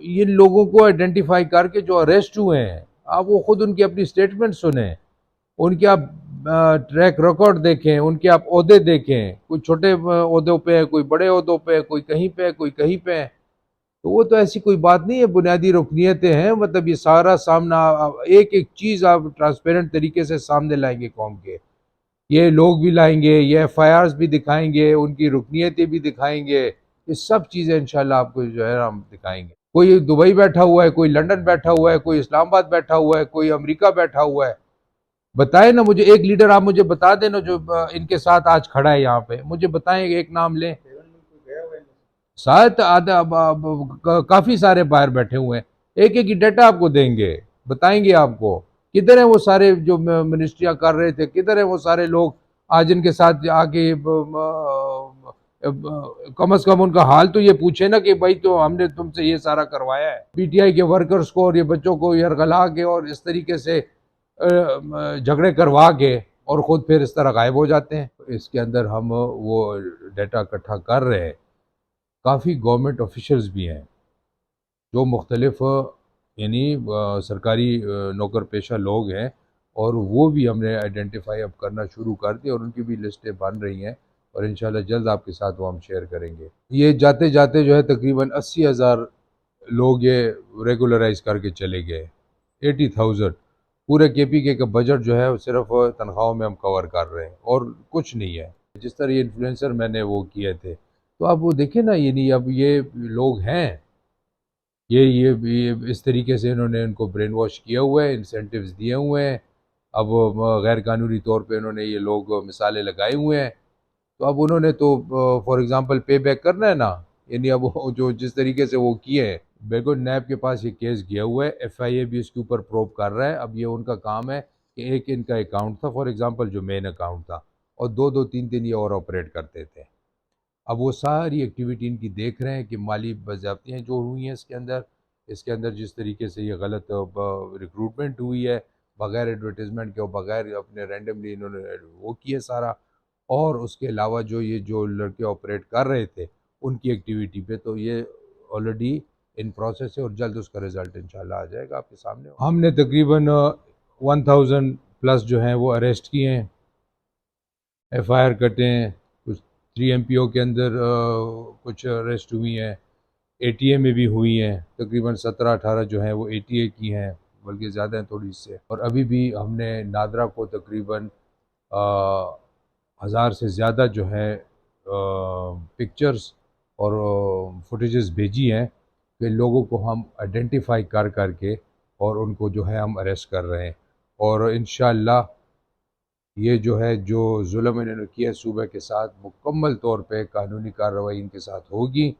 ان لوگوں کو آئیڈینٹیفائی کر کے جو اریسٹ ہوئے ہیں، آپ وہ خود ان کی اپنی سٹیٹمنٹ سنیں، ان کے آپ ٹریک ریکارڈ دیکھیں، ان کے آپ عہدے دیکھیں، کوئی چھوٹے عہدوں پہ ہے، کوئی بڑے عہدوں پہ ہے، کوئی کہیں پہ ہے، کوئی کہیں پہ ہے۔ تو وہ تو ایسی کوئی بات نہیں ہے، بنیادی رکنیتیں ہیں، مطلب یہ سارا سامنا ایک ایک چیز آپ ٹرانسپیرنٹ طریقے سے سامنے لائیں گے قوم کے، یہ لوگ بھی لائیں گے، یہ ایف آئی آرز بھی دکھائیں گے، ان کی رکنیتیں بھی دکھائیں گے، یہ سب چیزیں انشاءاللہ آپ کو جو ہے ہم دکھائیں گے۔ کوئی دبئی بیٹھا ہوا ہے، کوئی لندن بیٹھا ہوا ہے، کوئی اسلام آباد بیٹھا ہوا ہے، کوئی امریکہ بیٹھا ہوا ہے، بتائیں نا مجھے ایک لیڈر، آپ مجھے بتا دیں نا جو ان کے ساتھ آج کھڑا ہے یہاں پہ، مجھے بتائیں ایک نام لیں۔ ساتھ کافی سارے باہر بیٹھے ہوئے ہیں، ایک ایک ڈیٹا آپ کو دیں گے، بتائیں گے آپ کو کدھر ہیں وہ سارے جو منسٹریاں کر رہے تھے، کدھر ہیں وہ سارے لوگ آج ان کے ساتھ آ کے کم از کم ان کا حال تو یہ پوچھے نا کہ بھائی تو ہم نے تم سے یہ سارا کروایا ہے، پی ٹی آئی کے ورکرز کو اور یہ بچوں کو یرغلا کے اور اس طریقے سے جھگڑے کروا کے اور خود پھر اس طرح غائب ہو جاتے ہیں۔ اس کے اندر ہم وہ ڈیٹا اکٹھا کر رہے ہیں، کافی گورنمنٹ آفیشلز بھی ہیں جو مختلف یعنی سرکاری نوکر پیشہ لوگ ہیں، اور وہ بھی ہم نے آئیڈینٹیفائی اب کرنا شروع کر دی اور ان کی بھی لسٹیں بن رہی ہیں، اور انشاءاللہ جلد آپ کے ساتھ وہ ہم شیئر کریں گے۔ یہ جاتے جاتے جو ہے تقریباً 80,000 لوگ یہ ریگولرائز کر کے چلے گئے، 80,000۔ پورے کے پی کے کا بجٹ جو ہے وہ صرف تنخواہوں میں ہم کور کر رہے ہیں اور کچھ نہیں ہے۔ جس طرح یہ انفلوئنسر میں نے وہ کیے تھے، تو اب وہ دیکھیں نا، یعنی اب یہ لوگ ہیں، یہ اس طریقے سے انہوں نے ان کو برین واش کیا ہوا ہے، انسینٹیوز دیے ہوئے ہیں، اب غیر قانونی طور پہ انہوں نے یہ لوگ مثالیں لگائے ہوئے ہیں، تو اب انہوں نے تو فار ایگزامپل پے بیک کرنا ہے نا، یعنی اب وہ جو جس طریقے سے وہ کیے ہیں، بالکل نیب کے پاس یہ کیس گیا ہوا ہے، ایف آئی اے بھی اس کے اوپر پروب کر رہا ہے۔ اب یہ ان کا کام ہے کہ ایک ان کا اکاؤنٹ تھا فار ایگزامپل جو مین اکاؤنٹ تھا، اور دو تین تین یہ اور آپریٹ کرتے تھے، اب وہ ساری ایکٹیویٹی ان کی دیکھ رہے ہیں کہ مالی باضابطیاں جو ہوئی ہیں اس کے اندر جس طریقے سے یہ غلط ریکروٹمنٹ ہوئی ہے، بغیر ایڈورٹیزمنٹ کے اور بغیر اپنے رینڈملی انہوں نے وہ کیے سارا، اور اس کے علاوہ جو لڑکے آپریٹ کر رہے تھے ان کی ایکٹیویٹی پہ، تو یہ آلریڈی ان پروسیس ہے اور جلد اس کا رزلٹ انشاءاللہ آ جائے گا آپ کے سامنے۔ ہم نے تقریباً 1000 پلس جو ہیں وہ اریسٹ کیے ہیں، ایف آئی آر کٹے ہیں، کچھ 3 ایم پی او کے اندر کچھ اریسٹ ہوئی ہیں، اے ٹی اے میں بھی ہوئی ہیں، تقریباً 17-18 جو ہیں وہ اے ٹی اے کی ہیں، بلکہ زیادہ ہیں تھوڑی سے، اور ابھی بھی ہم نے نادرا کو تقریباً 1000 سے زیادہ جو ہے پکچرز اور فوٹیجز بھیجی ہیں کہ لوگوں کو ہم آئیڈینٹیفائی کر کے اور ان کو جو ہے ہم اریسٹ کر رہے ہیں، اور انشاءاللہ یہ جو ہے جو ظلم انہوں نے کیا صوبہ کے ساتھ، مکمل طور پہ قانونی کارروائی ان کے ساتھ ہوگی۔